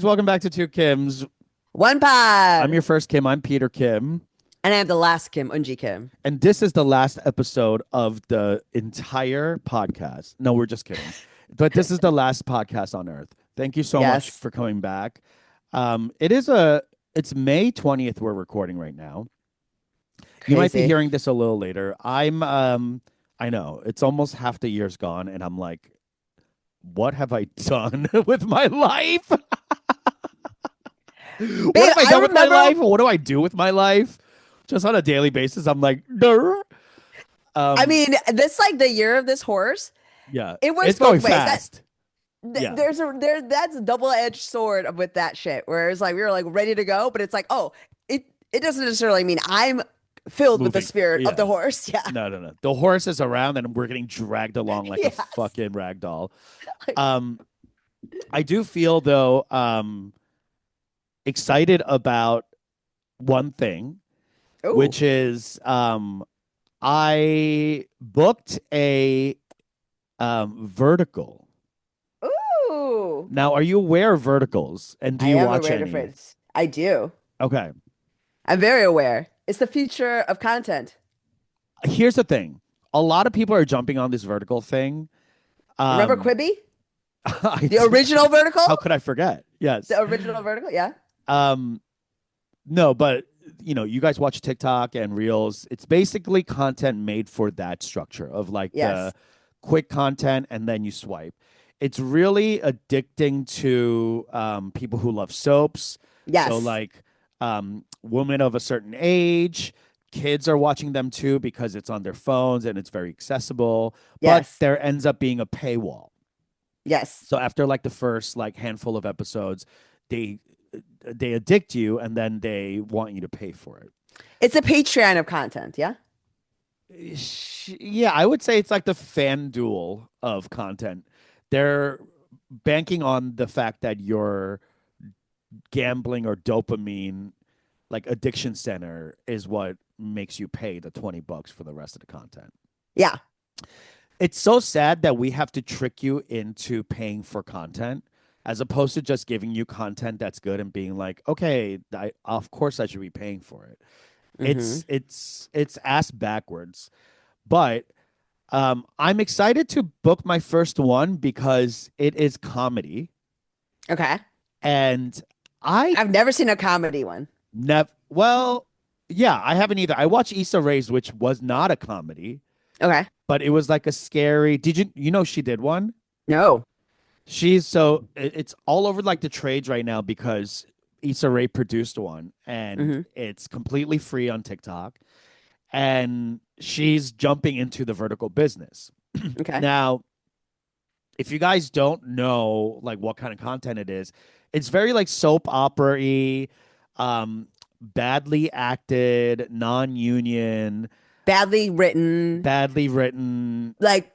Welcome back to Two Kims. One I'm pod. your first Kim. I'm Peter Kim. And I have the last Kim, Unji Kim. And this is the last episode of the entire podcast. No, we're just kidding. But this is the last podcast on Earth. Thank you so much Yes. for coming back. It's May 20th we're recording right now. You might be Crazy. hearing this a little later. I know, it's almost half the year's gone, and I'm like, what have I done with my life? What Babe, have I I done with my remember. life? What do I do with my life? Just on a daily basis, I'm like, Durr. I um, mean, this like the year of this horse. yeah, It works it's going both ways. fast. Yeah, That's a double-edged sword with that shit. Where it's like we were like ready to go, but it's like, oh, it doesn't necessarily mean I'm filled with the moving. spirit of Yeah, the horse. Yeah. no, no, no. The horse is around, and we're getting dragged along like a Yes. fucking rag doll. Like, Um, I do feel though, excited about one thing, ooh. which is I booked a vertical. Ooh. Now, are you aware of verticals? And do I you am watch aware of any? it. I do. Okay. I'm very aware. It's the future of content. Here's the thing. A lot of people are jumping on this vertical thing. Remember Um, Quibi? I, The original vertical? how could I forget? Yes. The original vertical? Yeah. Um, no, but you guys watch TikTok and Reels. It's basically content made for that structure of like the Yes. quick content and then you swipe. It's really addicting to people who love soaps. So Yes. like women of a certain age, kids are watching them too because it's on their phones and it's very accessible. But Yes. there ends up being a paywall. Yes. So after like the first like handful of episodes, they they addict you and then they want you to pay for it. It's a Patreon of content. Yeah. Yeah, I would say it's like the FanDuel of content. They're banking on the fact that your gambling or dopamine like addiction center is what makes you pay the $20 for the rest of the content. Yeah. It's so sad that we have to trick you into paying for content as opposed to just giving you content that's good and being like, okay, of course I should be paying for it. Hmm. It's ass backwards. But I'm excited to book my first one because it is comedy, Okay. and I I've never seen a comedy one. never. Well, yeah, I haven't either. I watched Issa Rae's, which was not a comedy, Okay. but it was like a scary. Did you know she did one? No. It's all over like the trades right now because Issa Rae produced one, and Hmm. it's completely free on TikTok, and she's jumping into the vertical business. Okay. Now, if you guys don't know like what kind of content it is, it's very like soap opera-y, badly acted, non-union, Badly written, badly written. like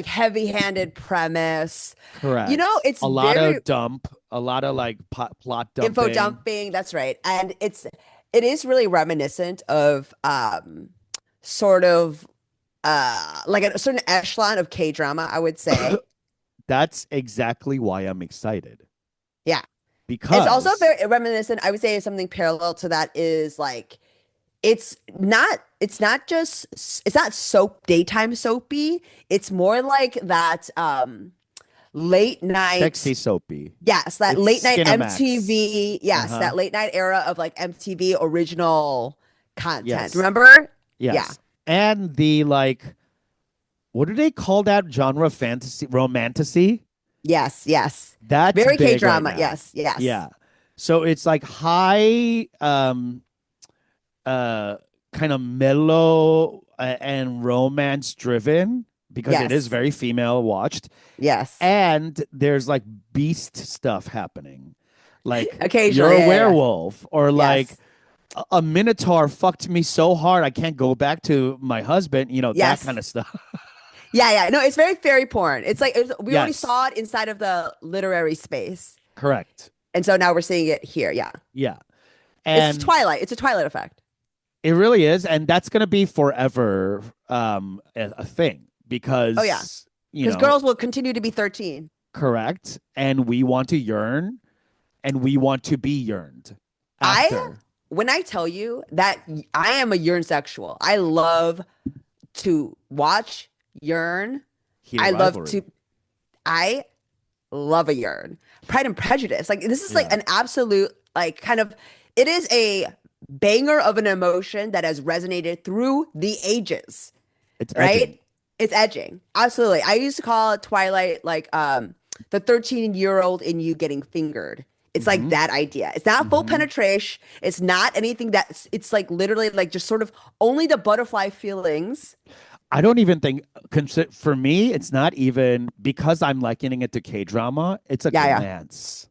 heavy-handed premise. You know, Correct. it's A lot very of dump, a lot of like plot info dumping. dumping. That's right. And it is really reminiscent of sort of like a certain echelon of K-drama, I would say. That's exactly why I'm excited Yeah. It's also because very reminiscent. I would say something parallel to that is like it's not soap daytime soapy. It's more like that late night sexy soapy. yes, that late It's night Skinamax. MTV, Uh yes, huh. that late night era of like MTV original content. Yes. Remember? Yeah. Yes. And the like, what do they call that genre? Fantasy, romantasy. Yes, yes. That's Very big right K-drama. now. Yes, yes. Yeah. So it's like high, uh, kind of mellow and romance driven because it is Yes. very female watched, Yes. and there's like beast stuff happening, like you're Occasionally. a Yeah, yeah, yeah. werewolf or like Yes. a minotaur fucked me so hard I can't go back to my husband, that kind Yes. of stuff. Yeah, yeah. No, it's very fairy porn. We already Yes, saw it inside of the literary space. correct. And so now we're seeing it here. Yeah. Yeah. It's And Twilight. It's a Twilight effect. it really is, and that's going to be forever a thing Oh yeah. because Because girls will continue to be 13. correct, and we want to yearn and we want to be yearned I after. when I tell you that I am a yearn sexual, I love to watch yearn. Heated I love rivalry. to I love a yearn. Pride and Prejudice. Like this is like Yeah, an absolute like kind of it is a banger of an emotion that has resonated through the ages, it's edging. right? It's edging. Absolutely. I used to call Twilight like the 13-year-old in you getting fingered. It's like Hmm. that idea. It's not full Hmm. penetration. It's not anything that's it's like literally like just sort of only the butterfly feelings. I don't even think for me, it's not even because I'm likening it to K drama. It's a Yeah, yeah. glance.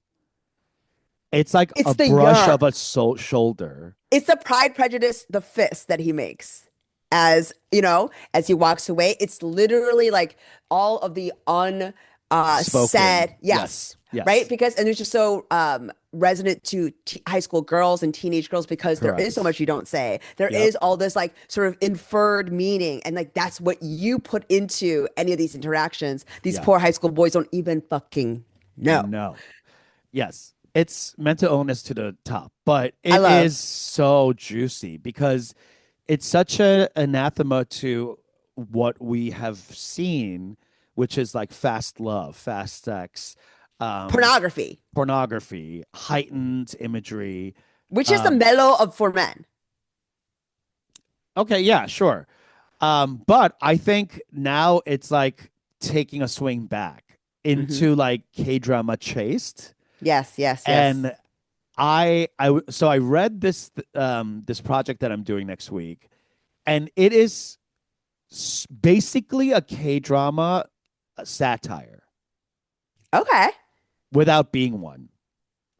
It's like It's a the brush yearn. of a shoulder. It's the Pride Prejudice, the fist that he makes as you know, as he walks away. It's literally like all of the Spoken. said Yes. yes, right? Yes. Because and it's just so resonant to high school girls and teenage girls because there is so Correct. much you don't say. There Yep. is all this like sort of inferred meaning, and like that's what you put into any of these interactions. These Yeah. poor high school boys don't even fucking know. No. Yes. It's mental illness to the top, but I it love. is so juicy because it's such a anathema to what we have seen, which is like fast love, fast sex, um, Pornography, pornography, heightened imagery. which is the Um, mellow of for men. okay, yeah, sure. But I think now it's like taking a swing back Hmm. into like K drama chaste, Yes, yes, yes. and so I read this project that I'm doing next week, and it is basically a K drama satire Okay. without being one.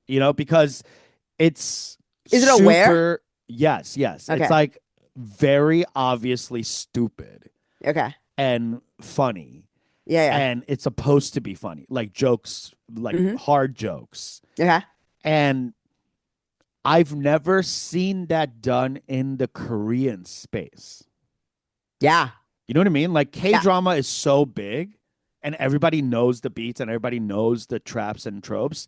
Because it's Is it aware? super. Yes, yes. It's Okay. like very obviously stupid Okay. and funny, Yeah, and it's supposed to be funny, like jokes, like yeah. hard jokes. Okay. And I've never seen that done in the Korean space. Yeah. You know what I mean? Like K Yeah. drama is so big and everybody knows the beats and everybody knows the traps and tropes,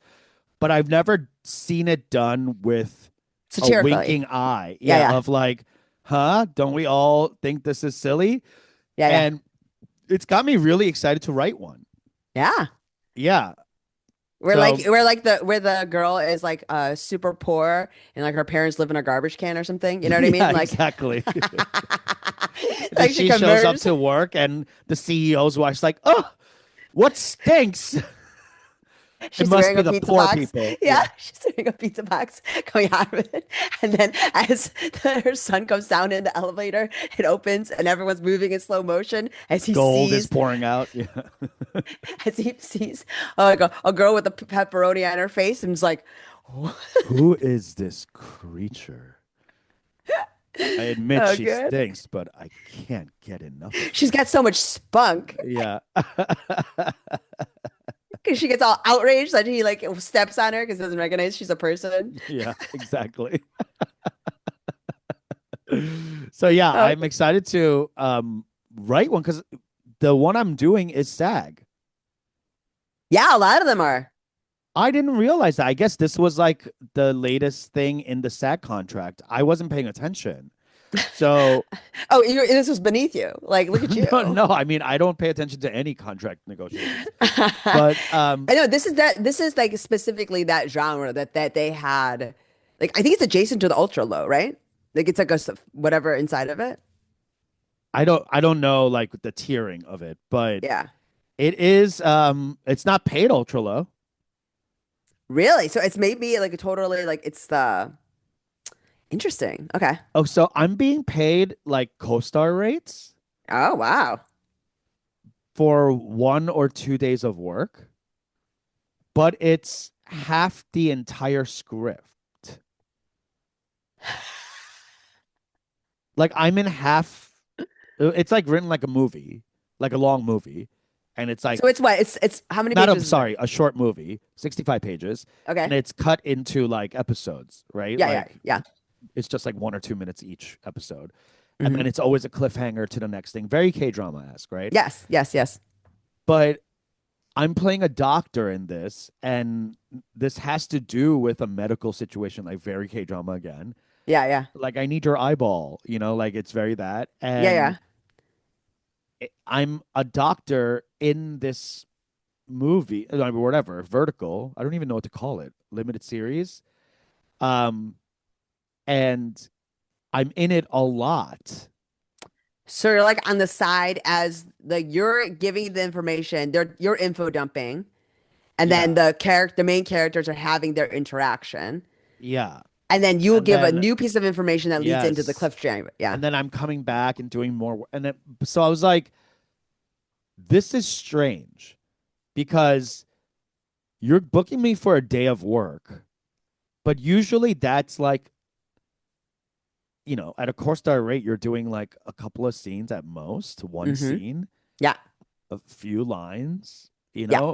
but I've never seen it done with a Satirically. winking eye. Yeah, Yeah, yeah. of like, huh? Don't we all think this is silly? Yeah, yeah. And it's got me really excited to write one. Yeah. Yeah. We're So, like the where the girl is like super poor and like her parents live in a garbage can or something. You know what I yeah, mean? Like exactly. Then like she she shows up converts. to work and the CEO's wife's like, oh, what stinks? It She's must wearing be a the pizza poor box. people. Yeah, Yeah. she's wearing a pizza box coming out of it. And then as her son comes down in the elevator, it opens and everyone's moving in slow motion Gold is pouring out. Yeah. as he sees like a girl with a pepperoni on her face and is like, Who is this creature? I admit oh, she good. stinks, but I can't get enough of She's her. got so much spunk Yeah. because she gets all outraged that he like steps on her because doesn't recognize she's a person. Yeah, exactly. So yeah, Oh, I'm excited to write one because the one I'm doing is SAG. yeah, a lot of them are. I didn't realize that. I guess this was like the latest thing in the SAG contract. I wasn't paying attention. So Oh, this was beneath you. Like, look at no, you. no, I mean I don't pay attention to any contract negotiations. But I know this is like specifically that genre that they had. Like, I think it's adjacent to the ultra low, right? Like, it's like whatever inside of it. I don't know like the tiering of it, but Yeah. it is it's not paid ultra low. Really? So it's maybe like a totally like it's the interesting. Okay. Oh, so I'm being paid like co-star rates Oh, wow. for 1 or 2 days of work, but it's half the entire script. Like I'm in half. It's like written like a movie, like a long movie, and it's like So it's what? It's how many not a pages is it? sorry, a short movie, 65 pages, and Okay. it's cut into like episodes, right? Yeah, yeah, Like yeah. it's just like 1 or 2 minutes each episode, and then Hmm. it's always a cliffhanger to the next thing. Very K drama esque, right? Yes, yes, yes. But I'm playing a doctor in this, and this has to do with a medical situation, like very K drama again. Yeah, yeah. Like I need your eyeball, like it's very that. Yeah, And yeah. I'm a doctor in this movie, I mean, whatever, vertical. I don't even know what to call it. Limited series. Um, and I'm in it a lot. So you're like on the side as like you're giving the information, you're info dumping, and then Yeah. the main characters are having their interaction. Yeah. And then you'll And give a then new piece of information that leads into the yes. cliffhanger. Yeah. And then I'm coming back and doing more and then so I was like, this is strange because you're booking me for a day of work, but usually that's like, at a core star rate, you're doing like a couple of scenes at most, one Mm-hmm. scene, Yeah. a few lines, Yeah.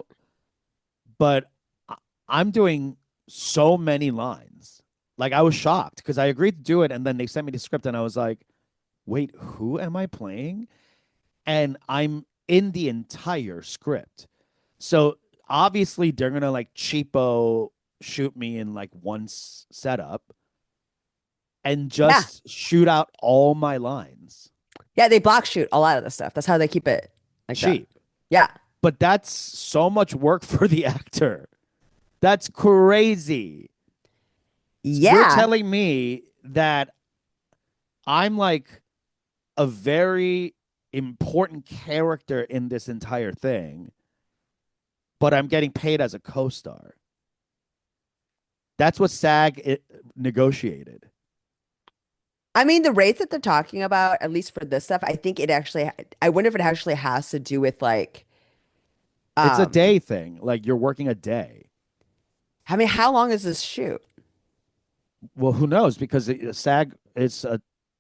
but I- I'm doing so many lines. Like I was shocked because I agreed to do it, and then they sent me the script, and I was like, "Wait, who am I playing?" And I'm in the entire script. So obviously they're gonna like cheapo shoot me in like one setup and Yeah. just shoot out all my lines. Yeah. They block shoot a lot of the stuff. That's how they keep it like that. Cheap. Yeah. But that's so much work for the actor. That's crazy. You're Yeah. telling me that I'm like a very important character in this entire thing, but I'm getting paid as a co-star. That's what SAG negotiated. I mean, the rates that they're talking about, at least for this stuff, I think I wonder if it actually has to do with like, It's a um, day thing. Like you're working a day. I mean, how long is this shoot? Well, who knows? Because SAG is a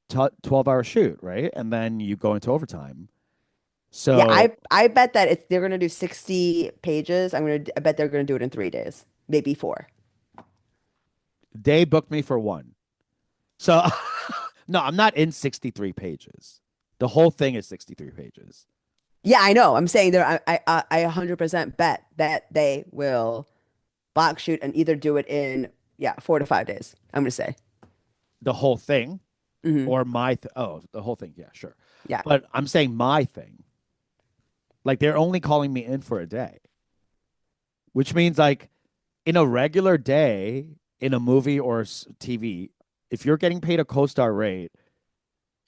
12-hour shoot, right? And then you go into overtime. Yeah, So I bet that they're gonna do 60 pages. I bet they're gonna do it in 3 days, maybe four. they booked me for one. So no, I'm not in 63 pages. The whole thing is 63 pages. Yeah, I know. I'm saying there. I 100% bet that they will block shoot and either do it in 4 to 5 days. I'm gonna say. The whole thing Hmm. or the whole thing. Yeah, sure. Yeah. But I'm saying my thing. Like they're only calling me in for a day, which means like in a regular day in a movie or TV, if you're getting paid a co-star rate,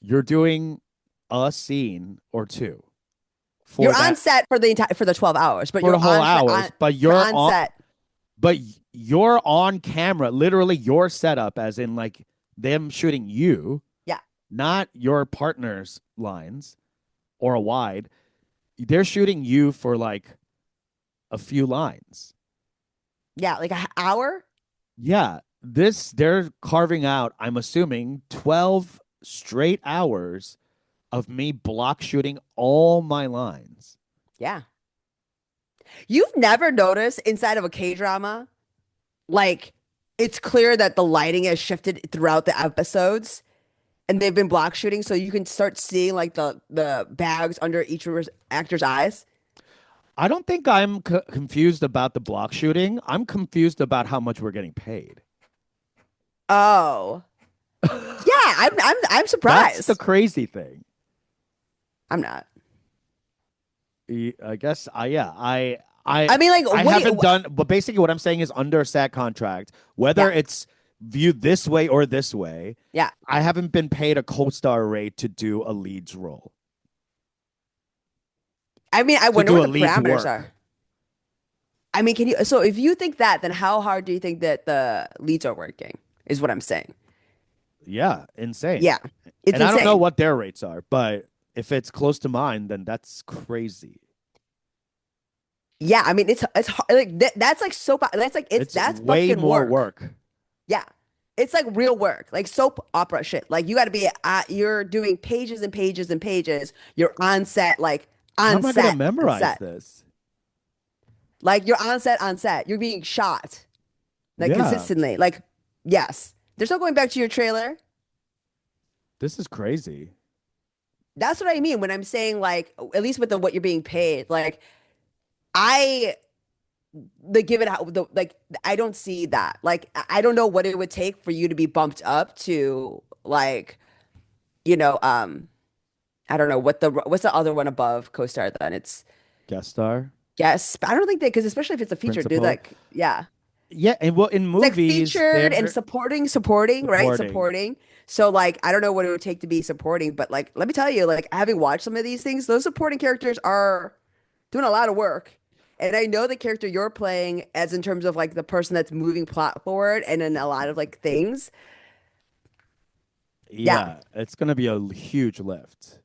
you're doing a scene or two You're for on that set for the 12 hours, but for the whole hours, but you're on set. but you're on camera, literally your setup, as in like them shooting you, Yeah. not your partner's lines or a wide. They're shooting you for like a few lines. Yeah, like an hour. Yeah, this they're carving out, I'm assuming, 12 straight hours of me block shooting all my lines. Yeah. You've never noticed inside of a K-drama, like it's clear that the lighting has shifted throughout the episodes and they've been block shooting so you can start seeing like the bags under each actor's eyes. I don't think I'm confused about the block shooting. I'm confused about how much we're getting paid. Oh. Yeah, I'm That's the surprised. crazy thing. I'm not. I guess I I mean, like, I what do haven't you, done, but basically what I'm saying is under a SAT contract, whether yeah, it's viewed this way or this way, yeah. I haven't been paid a co-star rate to do a lead's role, I mean, I to wonder do what a the lead's parameters are. work. I mean, so if you think that, then how hard do you think that the leads are working, is what I'm saying. Yeah, insane. Yeah, it's And I don't know insane. what their rates are, but if it's close to mine, then that's crazy. Yeah, I mean, it's like that's like that's like It's that's way fucking more work. work. Yeah. It's like real work, like soap opera shit. Like you got to be you're doing pages and pages and pages. You're on set, like How on am I going to set, on memorize set. this? Like you're on set, on set. You're being shot like Yeah, consistently. Like yes. There's no going back to your trailer. this is crazy. That's what I mean when I'm saying like at least with the what you're being paid. Like I like given how the like I don't see that. Like I don't know what it would take for you to be bumped up to like, you know, I don't know what's the other one above co-star then? It's Guest star, yes, I don't think they because especially if it's a feature, dude, principal. like yeah. Yeah, and well, in It's like movies, featured and they're supporting, right? supporting. Supporting. So like I don't know what it would take to be supporting, but like let me tell you, like having watched some of these things, those supporting characters are doing a lot of work. And I know the character you're playing as in terms of like the person that's moving plot forward and in a lot of like things. Yeah. Yeah, it's gonna be a huge lift.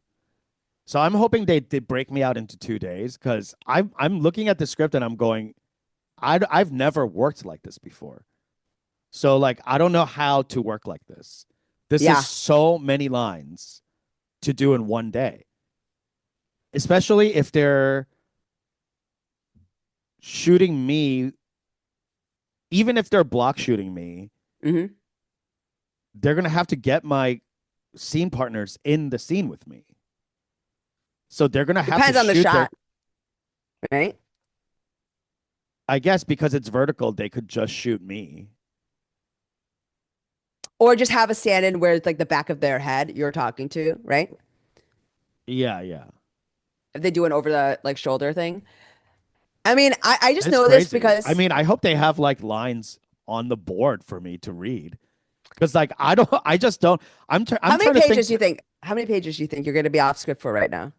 So I'm hoping they break me out into 2 days because I'm looking at the script and I'm going, I've never worked like this before. So like I don't know how to work like this. This is Yeah. so many lines to do in one day, especially if they're shooting me, even if they're block shooting me, Hmm. they're gonna have to get my scene partners in the scene with me. So they're gonna have to Depends on the shoot their. shot, right? I guess because it's vertical, they could just shoot me. Or just have a stand-in where it's like the back of their head you're talking to, right? Yeah, yeah. If they do an over the like shoulder thing. I mean, I just It's know this crazy. I because mean, I hope they have like lines on the board for me to read because like I don't, I just don't. I'm how many trying to pages think. do you think? How many pages do you think you're going to be off script for right now?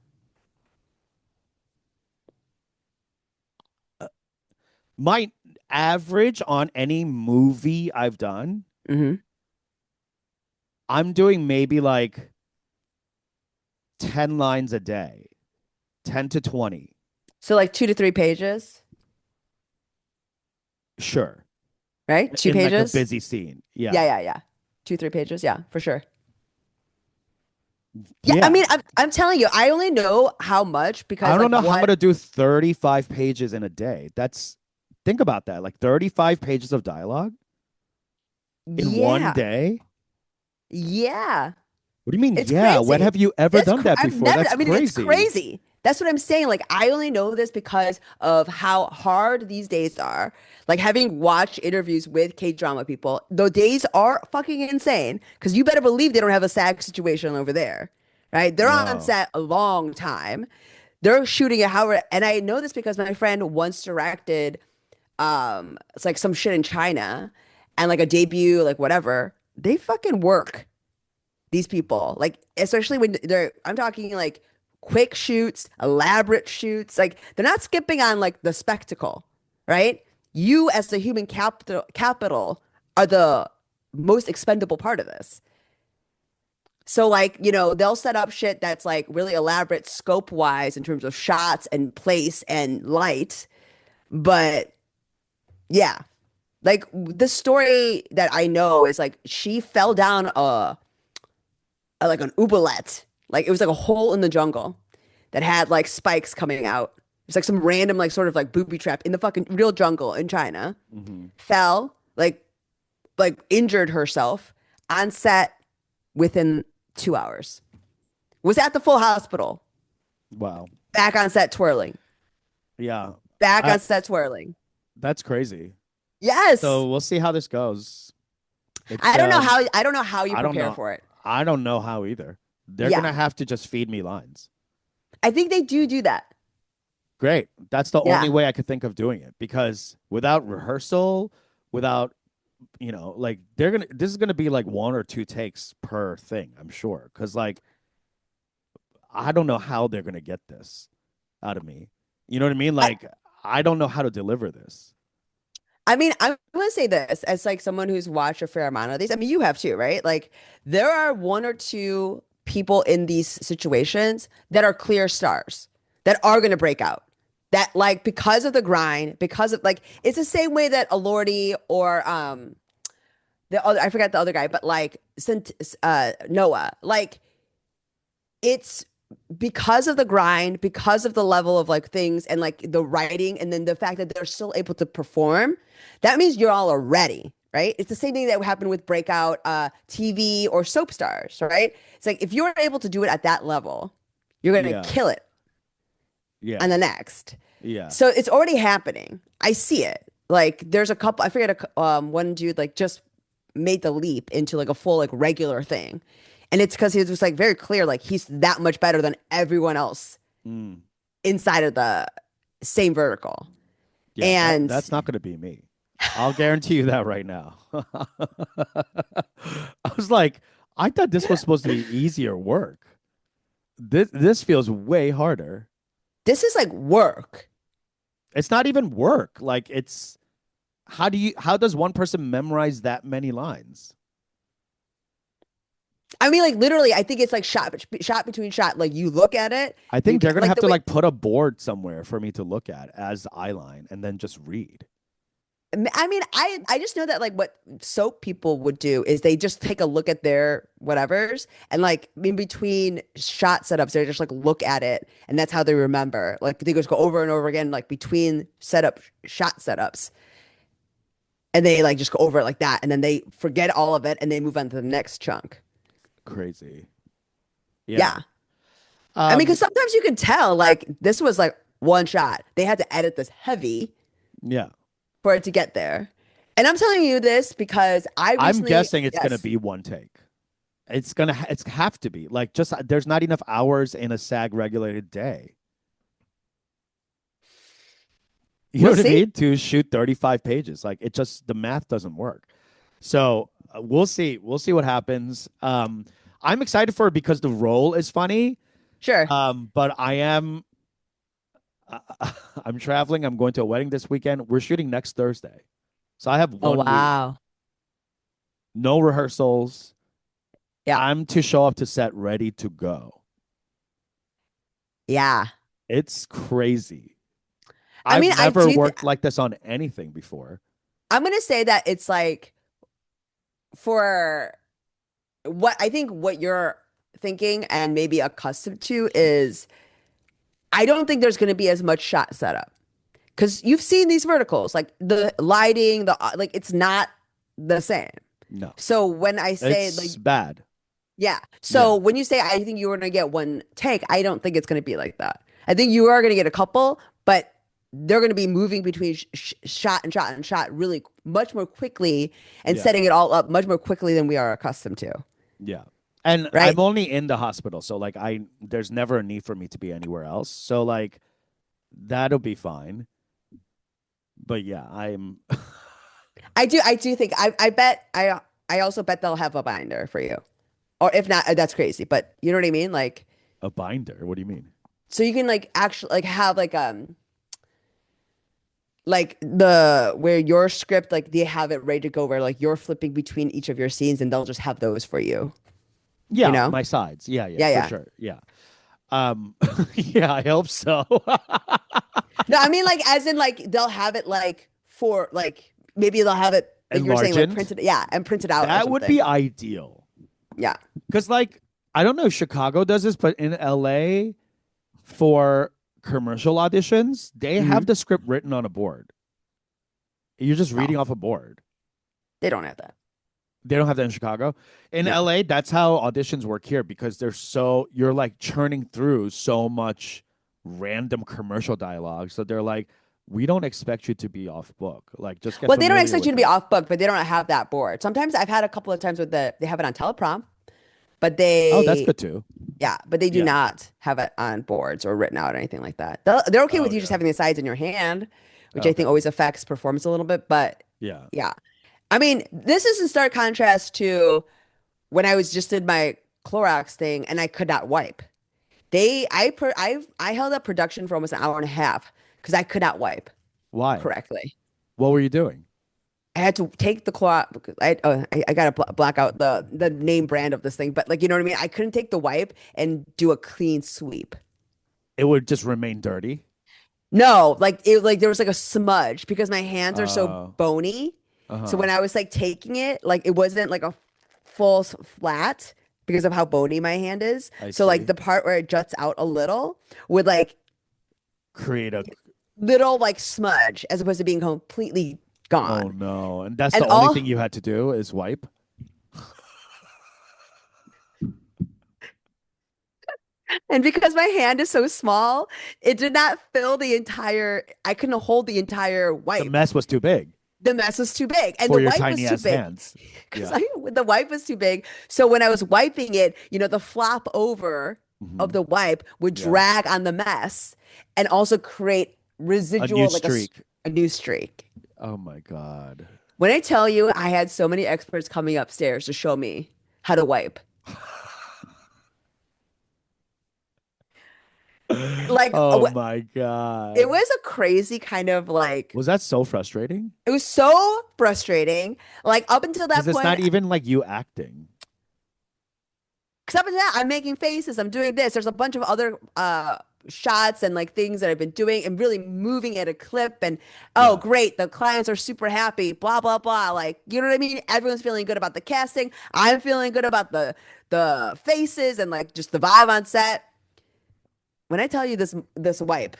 My average on any movie I've done, Hmm. I'm doing maybe like 10 lines a day, 10 to 20. So like 2 to 3 pages, Sure, right? Two in like a pages. busy scene. Yeah, Yeah, yeah, yeah. 2, 3 pages. Yeah, for sure. Yeah, I yeah. mean, I'm telling you, I only know how much I because don't like know how I'm what? gonna do 35 pages in a day. That's think about that. Like 35 pages of dialogue in one Yeah, day. yeah. What do you mean? It's Yeah. When crazy. have you ever done that I've before? never, That's I mean, it's crazy. crazy. That's what I'm saying. Like, I only know this because of how hard these days are. Like, having watched interviews with K-drama people, the days are fucking insane because you better believe they don't have a SAG situation over there, right? They're on No. set a long time. They're shooting it however, and I know this because my friend once directed, it's like some shit in China and like a debut, like whatever. They fucking work these people. Like, especially when I'm talking like quick shoots, elaborate shoots. Like, they're not skipping on like the spectacle, right? You, as the human capital, are the most expendable part of this. So, like, they'll set up shit that's like really elaborate scope wise in terms of shots and place and light. But yeah, like the story that I know is like she fell down like an oubliette. Like it was like a hole in the jungle that had like spikes coming out. It's like some random like sort of like booby trap in the fucking real jungle in China. Hmm. Fell, like injured herself on set within 2 hours. Was at the full hospital. Wow. Back on set twirling. Yeah. Back I on set twirling. That's crazy. Yes. So we'll see how this goes. It's I don't know how you I don't prepare know. for it. I don't know how either. They're Yeah. gonna have to just feed me lines. I think they do that. Great. That's the only Yeah. way I could think of doing it because without rehearsal, without like this is gonna be like 1 or 2 takes per thing, I'm sure. Cause like I don't know how they're gonna get this out of me. You know what I mean? I, Like I don't know how to deliver this. I mean, I'm going to say this as like someone who's watched a fair amount of these. I mean, you have too, right? Like there are one or two people in these situations that are clear stars that are going to break out. That like because of the grind, because of like it's the same way that Alordi or the other I forgot the other guy, but like Noah, like it's because of the grind, because of the level of like things and like the writing, and then the fact that they're still able to perform, that means you're all ready, right? It's the same thing that happened with breakout TV or soap stars, right? It's like if you're able to do it at that level, you're gonna Yeah. kill it Yeah. on the next. Yeah. So it's already happening. I see it. Like there's a couple, I forget one dude like just made the leap into like a full like regular thing. And it's because he was just like very clear, like he's that much better than everyone else Mm. inside of the same vertical. Yeah, And that's not going to be me. I'll guarantee you that right now. I was like, I thought this was supposed to be easier work. This feels way harder. this is like work. It's not even work. Like it's how does one person memorize that many lines? I mean, like literally, I think it's like shot between shot. Like you look at it, I you think they're get gonna like have the to way. like put a board somewhere for me to look at as the eye line and then just read. I mean, I just know that like what soap people would do is they just take a look at their whatevers and like in between shot setups, they just like look at it and that's how they remember. Like they just go over and over again, like between shot setups, and they like just go over it like that, and then they forget all of it and they move on to the next chunk. Crazy. Yeah. Yeah, I mean, because Um. sometimes you can tell like this was like one shot. They had to edit this heavy Yeah. for it to get there. And I'm telling you this because I I'm recently, guessing it's gonna yes. be one take. It's have to be like just there's not enough hours in a SAG regulated day. You know We'll what I see. mean? To shoot 35 pages. Like it just the math doesn't work. So we'll see. We'll see what happens. I'm excited for it because the role is funny. Sure. But I am I'm traveling. I'm going to a wedding this weekend. We're shooting next Thursday. So I have Oh, 1 week, wow. no rehearsals. Yeah. I'm to show up to set ready to go. Yeah. It's crazy. I I've mean, never worked like this on anything before. I'm going to say that it's like for what I think what you're thinking and maybe accustomed to is I don't think there's going to be as much shot setup because you've seen these verticals, like the lighting, like it's not the same. No, So when I say like, it's bad. yeah. So Yeah, when you say I think you're going to get one take, I don't think it's going to be like that. I think you are going to get a couple, but they're going to be moving between shot and shot and shot really much more quickly and yeah, setting it all up much more quickly than we are accustomed to. yeah. And Right. I'm only in the hospital, so like there's never a need for me to be anywhere else. So like that'll be fine. But yeah, I'm I do think I bet I also bet they'll have a binder for you. Or if not, that's crazy. But you know what I mean? Like a binder. What do you mean? so you can like actually like have like the where your script like they have it ready to go where like you're flipping between each of your scenes and they'll just have those for you. You Yeah, know? my sides. Yeah, yeah, Yeah, for yeah. sure. Yeah. Um yeah, I hope so. No, I mean like as in like they'll have it like for like maybe they'll have it like you're saying like Enlarged. printed yeah and printed out or That would be something. ideal. Yeah. Cuz like I don't know if Chicago does this, but in LA for commercial auditions, they have Hmm. the script written on a board. You're just No, reading off a board. they don't have that. They don't have that in Chicago. In No. LA, that's how auditions work here because you're like churning through so much random commercial dialogue. So they're like, we don't expect you to be off book. Like, just get Well, they don't familiar expect you with to be it. off book, but they don't have that board. Sometimes I've had a couple of times with they have it on teleprom, but Oh, that's they good too. yeah, but they do Yeah. not have it on boards or written out or anything like that. They're okay with Oh, you just yeah. having the sides in your hand, which I think Okay. always affects performance a little bit. But Yeah. yeah, I mean, this is in stark contrast to when I was just did my Clorox thing and I could not wipe. I held up production for almost an hour and a half because I could not wipe Why? correctly. What were you doing? I had to take the Clorox. I got to black out the name brand of this thing, but like you know what I mean. I couldn't take the wipe and do a clean sweep. It would just remain dirty. No, like there was like a smudge because my hands are so Uh, bony. So uh-huh. when I was like taking it, like it wasn't like a flat because of how bony my hand is. I So like see. the part where it juts out a little would like Create a little like smudge as opposed to being completely oh gone. no. And that's And the only thing all you had to do is wipe. And because my hand is so small, it did not fill I couldn't hold the entire The wipe. mess was too big The mess was too big and for the your wipe was tiny too ass big hands. because Yeah. the wipe was too big. So when I was wiping it, the flop over of Hmm. the wipe would Yeah. drag on the mess and also create A new residual, like streak. a new streak. Oh my God. When I tell you, I had so many experts coming upstairs to show me how to wipe. Like, Oh my it God. was a crazy kind of like, Was that so frustrating? it was so frustrating. Like, up until Because that it's point, not even like you acting. because up until that, I'm making faces, I'm doing this. There's a bunch of other shots and like things that I've been doing and really moving at a clip. And oh, Yeah. great, the clients are super happy, blah, blah, blah. Like, you know what I mean? Everyone's feeling good about the casting. I'm feeling good about the faces and like just the vibe on set. When I tell you this wipe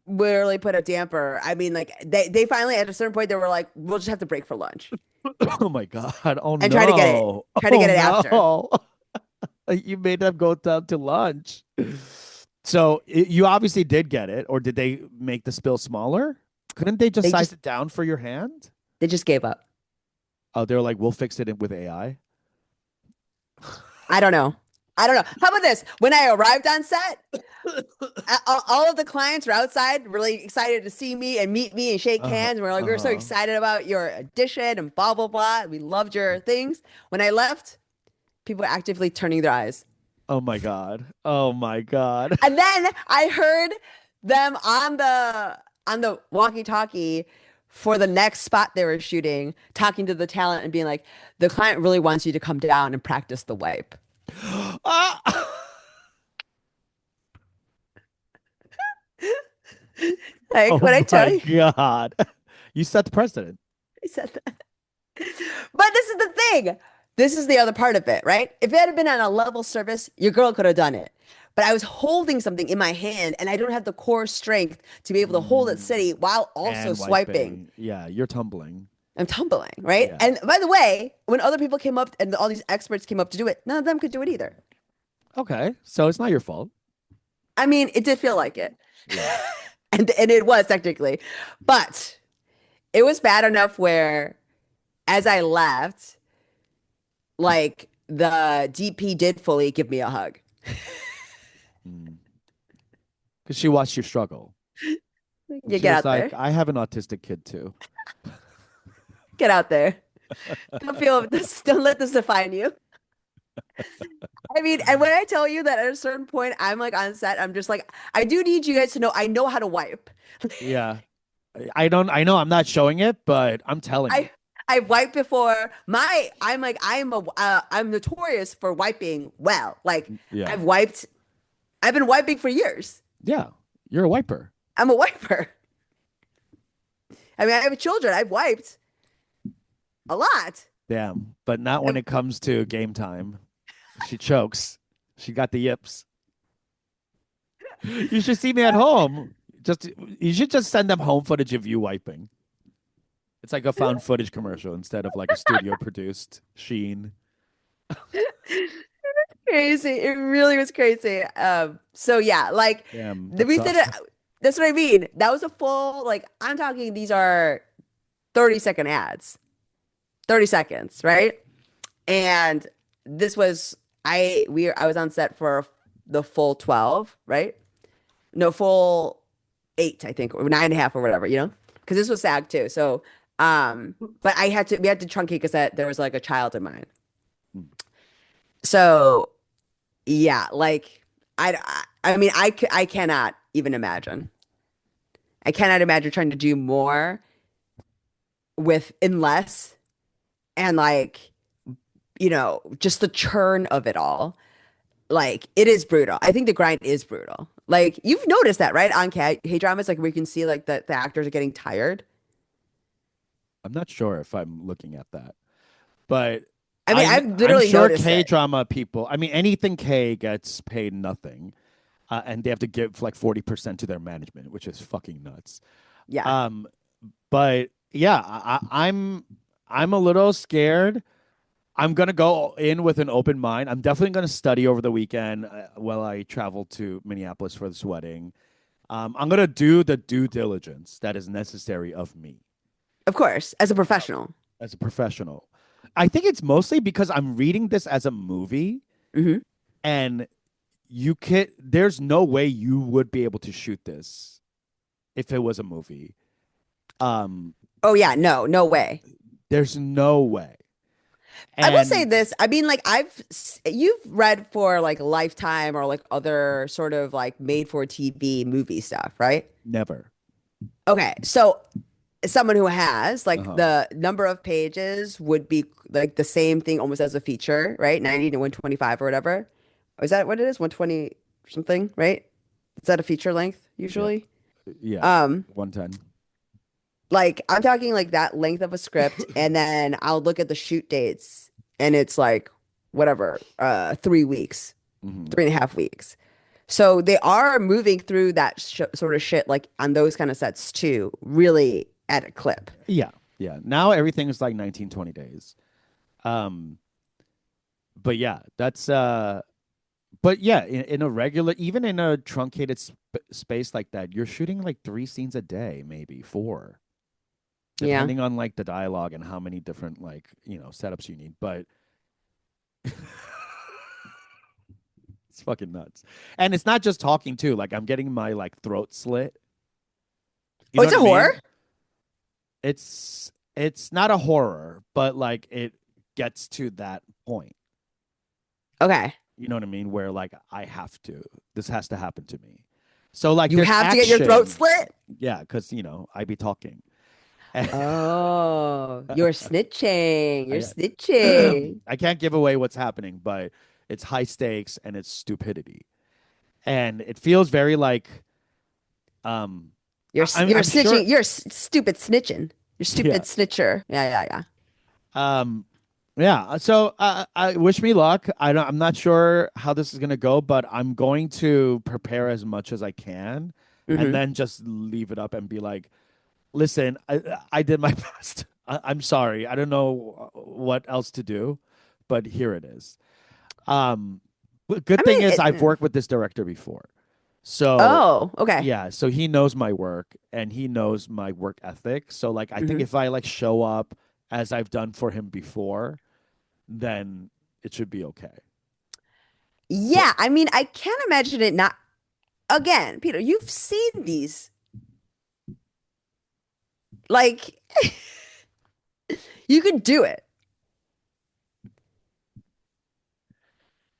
really put a damper. I mean, like they finally at a certain point they were like, we'll just have to break for lunch Oh my God. Oh and no. try to Oh get it after. no. You made them go down to lunch. So you obviously did get it, or did they make the spill smaller? Couldn't they just They size just it down for your hand? they just gave up. Oh, they're like, we'll fix it with AI. I don't know. I don't know. How about this? When I arrived on set, all of the clients were outside, really excited to see me and meet me and shake Uh-huh. hands. And we're like, we're so Uh-huh. excited about your audition and blah blah blah. We loved your things. When I left, people were actively turning their eyes. Oh my God. Oh my God. And then I heard them on the walkie-talkie for the next spot they were shooting, talking to the talent and being like, the client really wants you to come down and practice the wipe. Ah! Like Oh when I tell my you, God. You set the precedent. I said that. But this is the thing. This is the other part of it, right? If it had been on a level service, your girl could have done it. But I was holding something in my hand and I don't have the core strength to be able to hold it Mm. steady while also And swiping. wiping. Yeah, you're tumbling. I'm tumbling, right? Yeah. And by the way, when other people came up and all these experts came up to do it, none of them could do it either. Okay. So it's not your fault. I mean, it did feel like it. Yeah. And it was technically. But it was bad enough where as I left, like the DP did fully give me a hug. Mm. Because she watched you struggle. You She get was out like, there. I have an autistic kid too. Get out there. Don't feel this, don't let this define you. I mean, and when I tell you that at a certain point I'm like on set, I'm just like, I do need you guys to know I know how to wipe. Yeah. I know I'm not showing it, but I'm telling you. I I've wiped before. I'm notorious for wiping well. Like Yeah. I've been wiping for years. Yeah. You're a wiper. I'm a wiper. I mean, I have children. I've wiped a lot. Damn. But not when it comes to game time. She chokes. She got the yips. You should see me at home. Just you should just send them home footage of you wiping. It's like a found footage commercial instead of like a studio produced Sheen. Crazy. It really was crazy. So yeah, like Damn, that we did it. sucks. That's what I mean. That was a full, like, I'm talking, these are 30-second ads, 30 seconds, right? And this was, I was on set for the full 12, right? No, full 8, I think, or 9.5 or whatever, because this was SAG too. So, but we had to truncate because there was like a child in mine. So yeah, like I mean, I cannot even imagine. I cannot imagine trying to do more with in less and like, just the churn of it all. Like it is brutal. I think the grind is brutal. Like you've noticed that, right? On K dramas, like we can see like the actors are getting tired. I'm not sure if I'm looking at that, but I mean, I've I'm literally sure noticed K it. drama people. I mean, anything K gets paid nothing, and they have to give like 40% to their management, which is fucking nuts. Yeah. Um, but yeah, I'm a little scared I'm gonna go in with an open mind. I'm definitely gonna study over the weekend while I travel to Minneapolis for this wedding. I'm gonna do the due diligence that is necessary of me Of course, as a professional. as a professional. I think it's mostly because I'm reading this as a movie, Hmm. and there's no way you would be able to shoot this if it was a movie. Um, Oh yeah, no, no way. there's no way. I will say And this. I mean, like you've read for like Lifetime or like other sort of like made for TV movie stuff, right? never. Okay, so as someone who has like Uh-huh. the number of pages would be like the same thing almost as a feature, right? 90 to 125 or whatever. Is that what it is? 120 something, right? Is that a feature length Yeah. usually? Yeah. Um, 110. like I'm talking like that length of a script, and then I'll look at the shoot dates, and it's like whatever, 3 weeks, Hmm. 3.5 weeks. So they are moving through that sort of shit like on those kind of sets too, really at a clip. Yeah. Yeah. Now everything is like 19, 20 days. Um, but yeah, that's but yeah, in a regular, even in a truncated space like that, you're shooting like 3 scenes a day, maybe four, Yeah. depending on like the dialogue and how many different like, setups you need. But it's fucking nuts. And it's not just talking too. Like I'm getting my like throat slit. You Oh, know it's what a I horror? mean? It's not a horror, but like it gets to that point. Okay. You know what I mean? Where like this has to happen to me. So like You there's have to get your throat action. slit? Yeah, because I be talking. Oh, you're snitching. You're I snitching. I can't give away what's happening, but it's high stakes and it's stupidity. And it feels very like um You're I'm sure snitching. You're stupid snitching. You're yeah. stupid snitcher. Yeah, yeah, yeah. Um yeah, so I wish me luck. I'm not sure how this is gonna go, but I'm going to prepare as much as I can, and Hmm. then just leave it up and be like, listen, I did my best. I'm sorry. I don't know what else to do, but here it is. Good I thing mean, is I've worked with this director before. So, oh, okay. yeah, so he knows my work and he knows my work ethic. So like I think Hmm. if I like show up as I've done for him before, then it should be okay. But Yeah, I mean, I can't imagine it not. Again, Peter, you've seen these. Like, you could do it.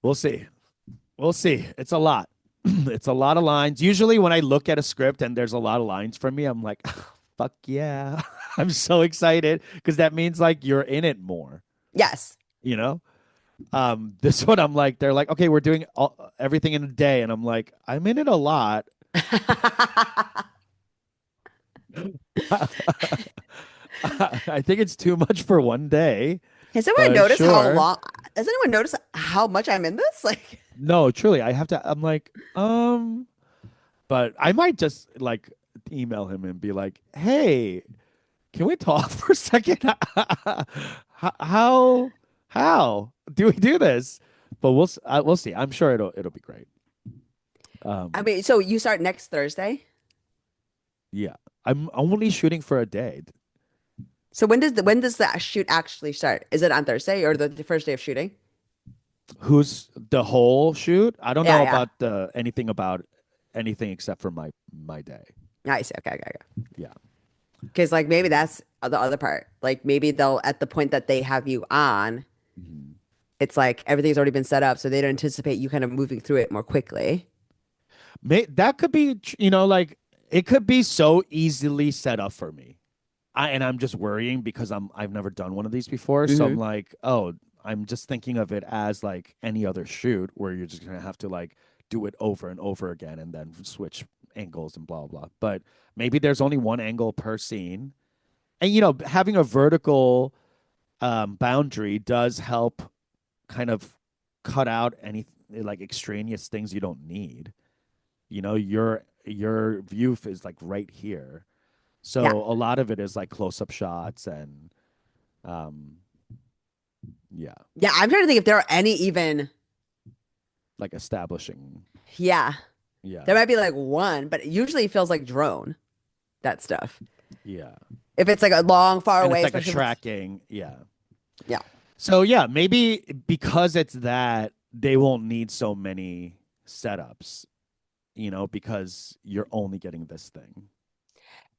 we'll see. We'll see. It's a lot. It's a lot of lines. Usually when I look at a script and there's a lot of lines for me, I'm like, fuck yeah. I'm so excited because that means like you're in it more, Yes. you know? This one I'm like, they're like, okay, we're doing everything in a day. And I'm like, I'm in it a lot. I think it's too much for one day, Has anyone but noticed how sure. long? Has anyone noticed how much I'm in this? Like, No, truly, I have to. I'm like, but I might just like email him and be like, hey, can we talk for a second? how how do we do this? But we'll see. I'm sure it'll be great. I Um, mean, so you start next Thursday. yeah, I'm only shooting for a day. So when does the shoot actually start? Is it on Thursday or the first day of shooting? Who's the whole shoot? I don't Yeah, know yeah. about the anything about anything except for my day. I see. Okay, okay, okay. Yeah. Because like maybe that's the other part. Like maybe they'll at the point that they have you on, Mhm. it's like everything's already been set up, so they don't anticipate you kind of moving through it more quickly. That could be, like it could be so easily set up for me. And I'm just worrying because I've never done one of these before. So I'm Hmm. like, oh, I'm just thinking of it as like any other shoot where you're just gonna have to like do it over and over again and then switch angles and blah blah blah. But maybe there's only one angle per scene. And having a vertical boundary does help kind of cut out any like extraneous things you don't need. Your view is like right here. Yeah. So a lot of it is like close up shots and um Yeah. Yeah, I'm trying to think if there are any even. Like establishing. Yeah, Yeah. there might be like one, but it usually feels like drone, that stuff. Yeah. If it's like a long, far And it's away, like a especially if it's, tracking. Yeah. yeah. So yeah, maybe because it's that they won't need so many setups, because you're only getting this thing.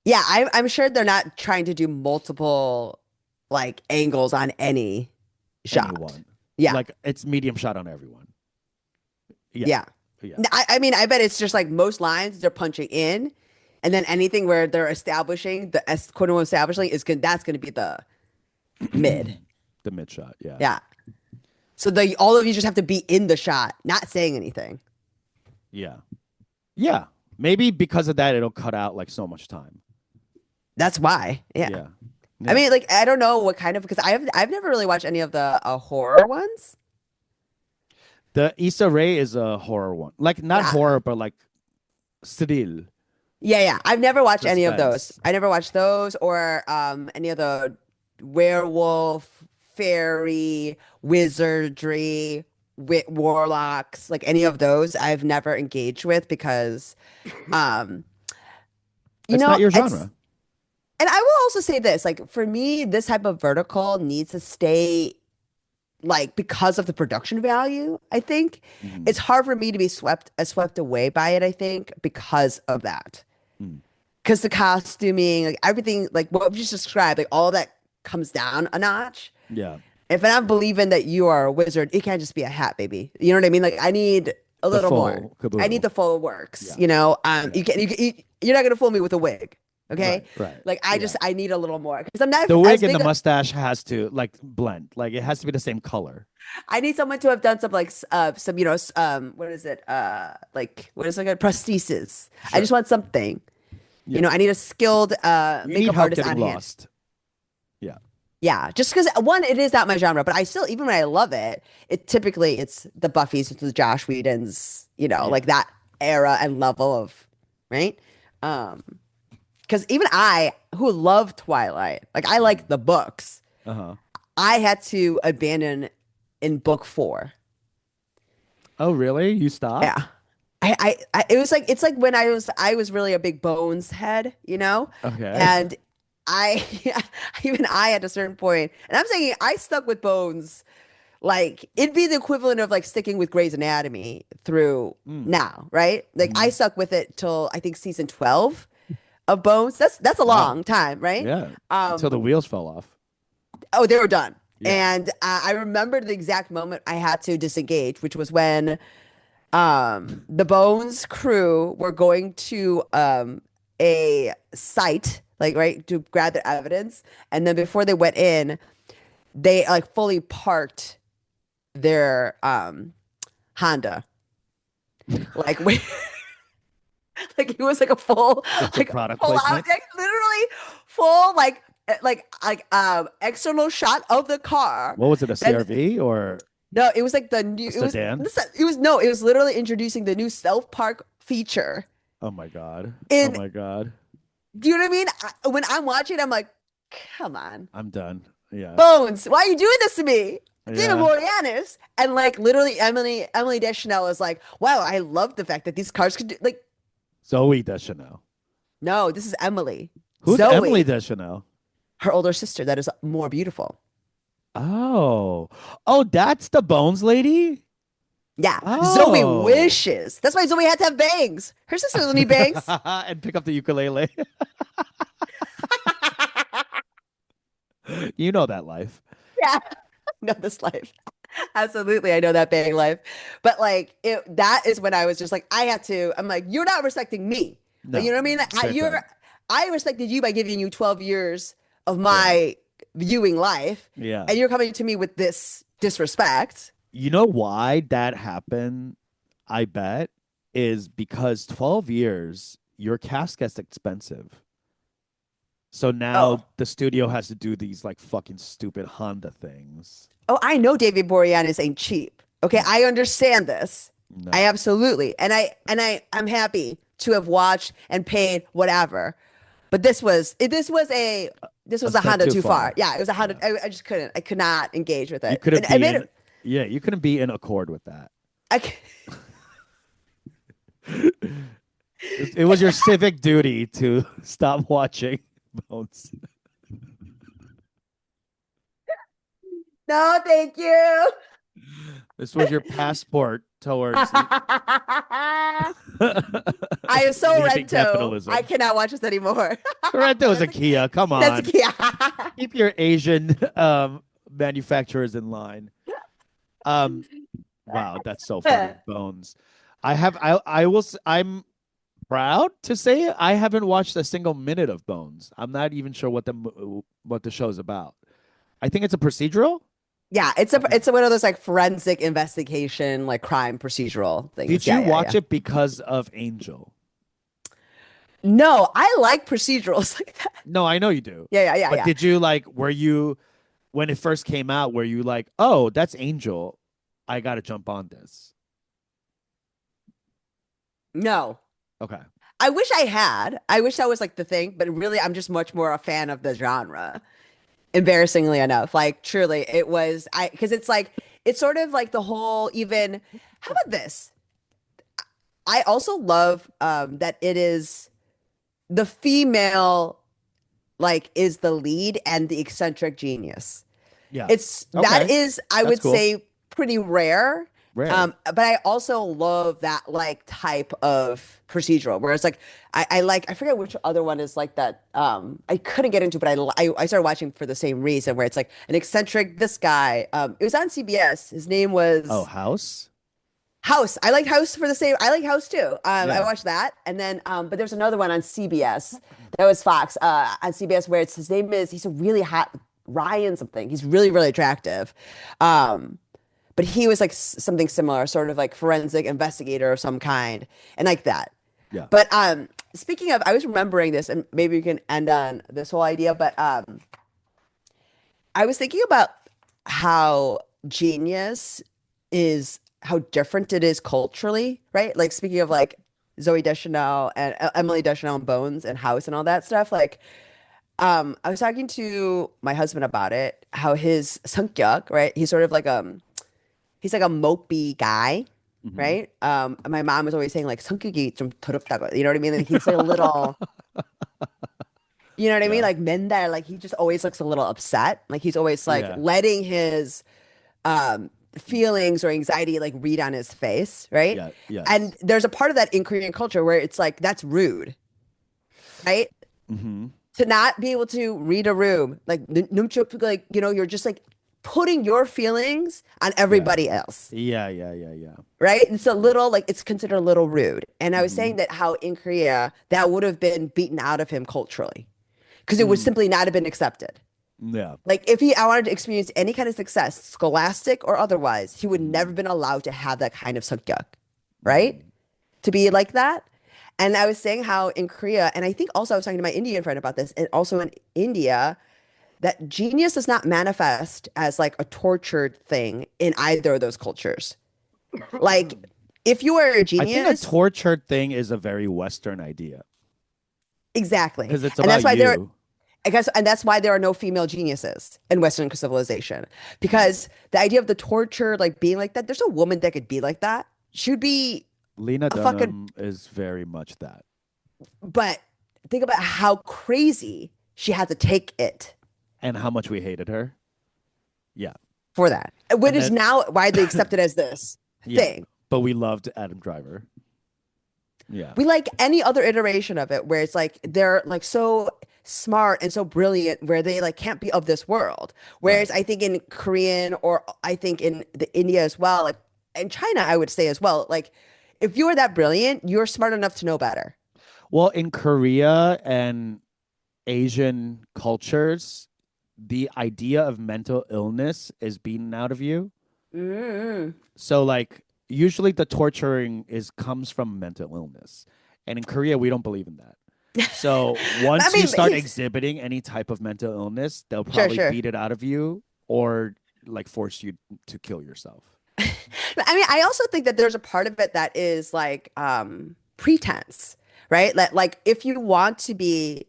Yeah, I'm sure they're not trying to do multiple like angles on any shot. Anyone. Yeah, Like it's medium shot on everyone. Yeah. yeah. Yeah. I mean, I bet it's just like most lines they're punching in, and then anything where they're establishing quote unquote establishing is good. That's going to be the mid. The mid shot. Yeah. Yeah. So all of you just have to be in the shot, not saying anything. Yeah. Yeah. Maybe because of that, it'll cut out like so much time. That's why. Yeah. Yeah. I Yeah. mean, like I don't know what kind of because I've never really watched any of the horror ones. The Issa Rae is a horror one. Like not Yeah. horror, but like thrill, Yeah, yeah. I've never watched any of those. suspense. I never watched those or any of the werewolf, fairy, wizardry, warlocks, like any of those I've never engaged with because um It's not your it's genre. and I will also say this, like for me, this type of vertical needs to stay like because of the production value, I think Mhm. it's hard for me to be swept away by it, I think, because of that. Mm. Because the costuming, like everything, like what you just described, like all that comes down a notch. Yeah. If I'm believing that you are a wizard, it can't just be a hat, baby. You know what I mean? Like I need a The little more. full I need caboodle. the full works. Yeah. You Yeah. can you're not gonna fool me with a wig, okay? Right. Right. Like Yeah. I need a little more because I'm not The as wig and the big. mustache has to like blend. Like it has to be the same color. I need someone to have done some like some what is it like what is it called? Prosthesis. I just Sure. want something. Yeah. I need a skilled You need makeup help artist getting on hand. lost. Yeah. Yeah, just because one, it is not my genre, but I still, even when I love it, it's the Buffys, it's the Josh Whedons, Yeah. like that era and level of, right? Um, because even I, who love Twilight, like I like the books, Uh-huh. I had to abandon in book four. Oh, really? You stopped? Yeah. It was like it's like when I was really a big Bones head, Okay. and I even I at a certain point, and I'm saying I stuck with Bones like it'd be the equivalent of like sticking with Grey's Anatomy through Mm. now, right? Like I Hmm. stuck with it till I think season 12 of Bones. That's a Wow. long time, right? Yeah. Until the Um, wheels fell off. oh, they were done. Yeah. And I remember the exact moment I had to disengage, which was when the Bones crew were going to a site, like right, to grab their evidence, and then before they went in, they like fully parked their Honda. Like we like it was like a full Just a like product full out placement. like literally full external shot of the car. What was it, a Then CRV or no, it was like the a new sedan? it was no, it was literally introducing the new self park feature. Oh my God. Oh In my God. Do you know what I mean? When I'm watching, I'm like, come on, I'm done. Yeah. Bones, why are you doing this to me? David Yeah. Boreanaz. And like literally Emily Deschanel is like, wow, I love the fact that these cars could do like, Zoe Deschanel. no, this is Emily. Who's Emily Zoe, Deschanel? her older sister that is more beautiful. Oh. Oh, that's the Bones lady? Yeah. Zoe Oh. wishes. That's why Zoe had to have bangs. Her sister doesn't need bangs. And pick up the ukulele. You know that life. Yeah. Know this life. Absolutely. I know that bang life. But like that is when I was just like, I'm like, you're not respecting me. Like, you No. know what I mean? Same thing. I respected you by giving you 12 years of Yeah. my viewing life, Yeah. and you're coming to me with this disrespect. You know why that happened? I bet is because 12 years, your cast gets expensive. So Oh. now the studio has to do these like fucking stupid Honda things. Oh, I know David Boreanaz ain't cheap. Okay, No, I understand this. I no. absolutely. I'm happy to have watched and paid whatever. But this was a this A was a step Honda too too far. far. Yeah, it was a Honda. Yeah. I just couldn't. I could not engage with You it. couldn't And I be made in it. yeah, you couldn't be in accord with that. I, c- It was your civic duty to stop watching Bones. no, thank you. This was your passport towards I am so leaving Rento. I capitalism. cannot watch this anymore. Sorrento is a That's a Kia. Come that's a on. key. Keep your Asian manufacturers in line. Um, wow, that's so funny. Bones. I'm proud to say I haven't watched a single minute of Bones. I'm not even sure what the show's about. I think it's a procedural. Yeah, Okay. it's one of those like forensic investigation, like crime procedural Did things. Yeah, you yeah, yeah. watch it because of Angel? No, I like procedurals like that. No, I know you do. Yeah, yeah, yeah, But yeah. did you like were you when it first came out, were you like, "Oh, that's Angel. I got to jump on this." No. Okay. I wish I had. I wish that was like the thing, but really I'm just much more a fan of the genre. Embarrassingly enough. Like truly, it was I because it's like it's sort of like the whole even how about this? I also love that it is the female like is the lead and the eccentric genius. Yeah. It's that Okay. is, I That's would cool. say, pretty rare. Rare. But I also love that like type of procedural, where it's like I like I forget which other one is like that. I couldn't get into, but I started watching for the same reason, where it's like an eccentric this guy. It was on CBS. His name Oh, was House? House. I like House for the same. I like House too. I Yeah. watched that, and then but there's another one on CBS. That was Fox on CBS where it's his name is he's a really hot Ryan something. He's really really attractive, but he was like something similar, sort of like forensic investigator of some kind, and like that. Yeah. But speaking of, I was remembering this, and maybe we can end on this whole idea. But I was thinking about how genius is how different it is culturally, right? Like speaking of like Zoe Deschanel and Emily Deschanel and Bones and House and all that stuff. Like, I was talking to my husband about it, how his 성격, right? He's like a mopey guy, Hmm. right? My mom was always saying like 성격이 좀 더럽다고, you know what I mean? Like, he's like a little, you know what I mean? Yeah. Like Mendel, like he just always looks a little upset. Like he's always like Yeah. letting his feelings or anxiety like read on his face, right? Yeah. And Yes. there's a part of that in Korean culture where it's like that's rude, right? Hmm. To not be able to read a room, like like you're just like putting your feelings on Yeah. everybody else, Yeah. right? It's a little like it's considered a little rude. And I was Hmm. saying that how in Korea that would have been beaten out of him culturally because it would Mm. simply not have been accepted. Yeah. Like if I wanted to experience any kind of success, scholastic or otherwise, he would never Hmm. been allowed to have that kind of 성격, right? Hmm. To be like that. And I was saying how in Korea, and I think also I was talking to my Indian friend about this, and also in India, that genius does not manifest as like a tortured thing in either of those cultures. Like if you are a I think a genius, tortured thing is a very Western idea exactly. because it's And that's about why there you. I guess, and that's why there are no female geniuses in Western civilization. Because the idea of the torture, like being like that, there's a woman that could be like that. She would be Lena a fucking, Dunham is very much that. but think about how crazy she had to take it And how much we hated her. Yeah. for that. What And is then, now widely accepted as this yeah. thing. But we loved Adam Driver. Yeah. We like any other iteration of it where it's like they're like so smart and so brilliant where they like can't be of this world. Right. Whereas I think in Korean or I think in the India as well, like and China, I would say as well, like if you are that brilliant, you're smart enough to know better. Well, in Korea and Asian cultures, the idea of mental illness is beaten out of you. Mm. So like usually the torturing is comes from mental illness. And in Korea we don't believe in that. So I once you mean, start exhibiting any type of mental illness, they'll sure, probably sure. beat it out of you or like force you to kill yourself. I mean, I also think that there's a part of it that is like pretense, right? Like if you want to be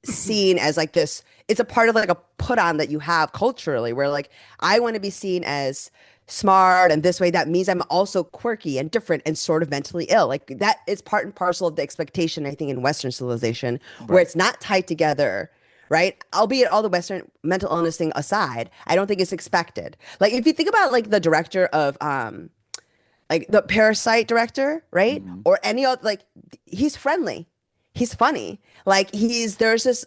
seen as like this it's a part of like a put on that you have culturally where like I want to be seen as smart and this way that means I'm also quirky and different and sort of mentally ill. Like that is part and parcel of the expectation I think in Western civilization where Right. it's not tied together. Right. Albeit all the Western mental illness thing aside, I don't think it's expected. Like if you think about like the director of like the Parasite director, right? Hmm. Or any other like he's friendly. He's funny. Like there's this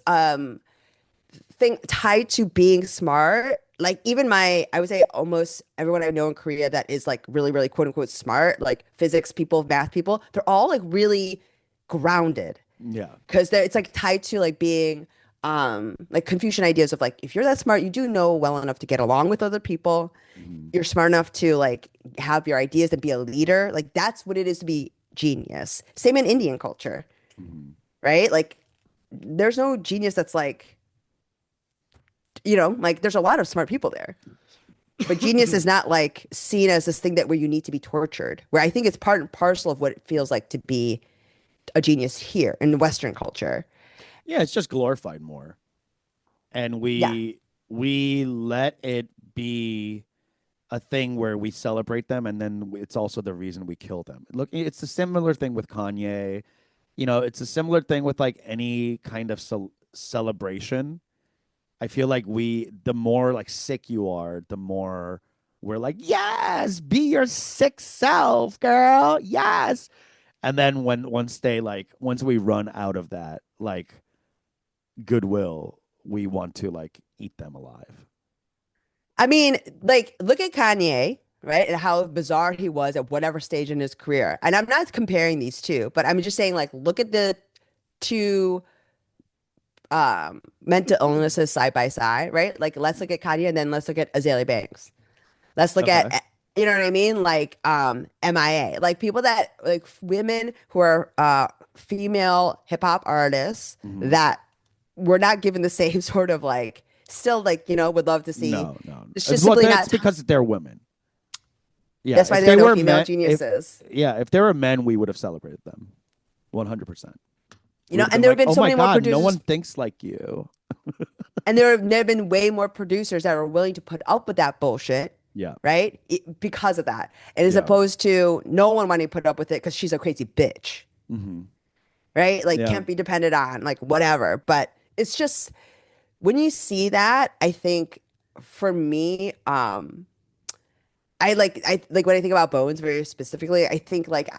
thing tied to being smart. Like even I would say almost everyone I know in Korea that is like really, really quote unquote smart, like physics people, math people, they're all like really grounded Yeah. because it's like tied to like being like Confucian ideas of like if you're that smart, you do know well enough to get along with other people. Hmm. You're smart enough to like have your ideas and be a leader. Like that's what it is to be genius. Same in Indian culture, Hmm. right? Like there's no genius that's like like there's a lot of smart people there. But genius is not like seen as this thing that where you need to be tortured. Where I think it's part and parcel of what it feels like to be a genius here in Western culture. Yeah, it's just glorified more. And Yeah. we let it be a thing where we celebrate them, and then it's also the reason we kill them. Look, it's a similar thing with Kanye. It's a similar thing with like any kind of celebration. I feel like the more like sick you are, the more we're like, yes, be your sick self, girl. Yes. And then once we run out of that, like goodwill, we want to like eat them alive. I mean, like, look at Kanye, right? And how bizarre he was at whatever stage in his career. And I'm not comparing these two, but I'm just saying, like, look at the two mental illnesses side by side, right? Like, let's look at Kanye and then let's look at Azalea Banks. Let's look Okay. at, you know what I mean? Like, MIA, like people that, like, women who are female hip hop artists Hmm. that were not given the same sort of, like, still, like, would love to see. No, no. It's just Well, simply that's not. because they're women. Yeah, That's why if there they are no were female men, geniuses. if they were men, we would have celebrated them, 100%. We would have And been there have like, been "Oh so my many more God, no producers, one thinks like you." and there have been way more producers that are willing to put up with that bullshit, Yeah, right? Because of that. And as yeah, opposed to no one wanting to put up with it because she's a crazy bitch, hmm, right? Like yeah, can't be depended on, like whatever. But it's just when you see that, I think for me, I like when I think about Bones very specifically, I think like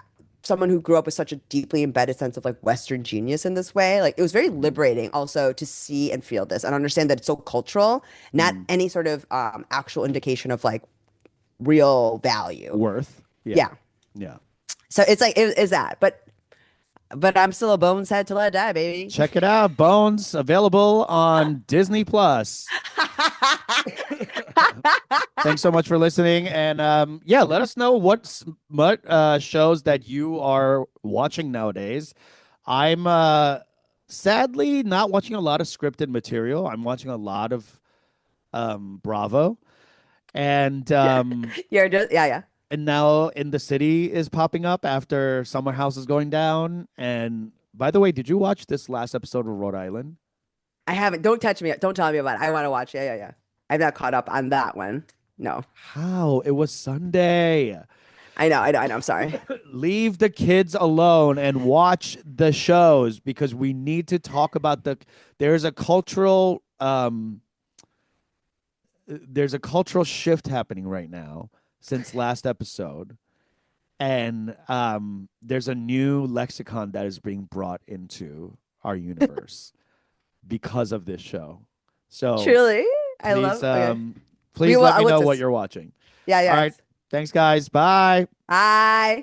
someone who grew up with such a deeply embedded sense of like Western genius in this way, like it was very hmm, liberating also to see and feel this and understand that it's so cultural, not hmm. any sort of actual indication of like real value. Worth. Yeah, Yeah. yeah. So it's like it is that. But I'm still a Bones head till I die, baby. Check it out. Bones available on Disney Plus. Thanks so much for listening, and yeah, let us know what shows that you are watching nowadays. I'm sadly not watching a lot of scripted material. I'm watching a lot of Bravo, and You're just yeah. and now In the City is popping up after Summer House is going down. And by the way, did you watch this last episode of Rhode Island? I haven't. Don't touch me. Don't tell me about it. I want to watch. Yeah. I'm not caught up on that one. No. How? It was Sunday. I know. I'm sorry. Leave the kids alone and watch the shows because we need to talk about there's a cultural shift happening right now since last episode, and there's a new lexicon that is being brought into our universe because of this show. So Truly, I please love. Okay, we please will. let me I'll look know what this. you're watching. Yeah, All yeah. right. Thanks guys. Bye. Bye.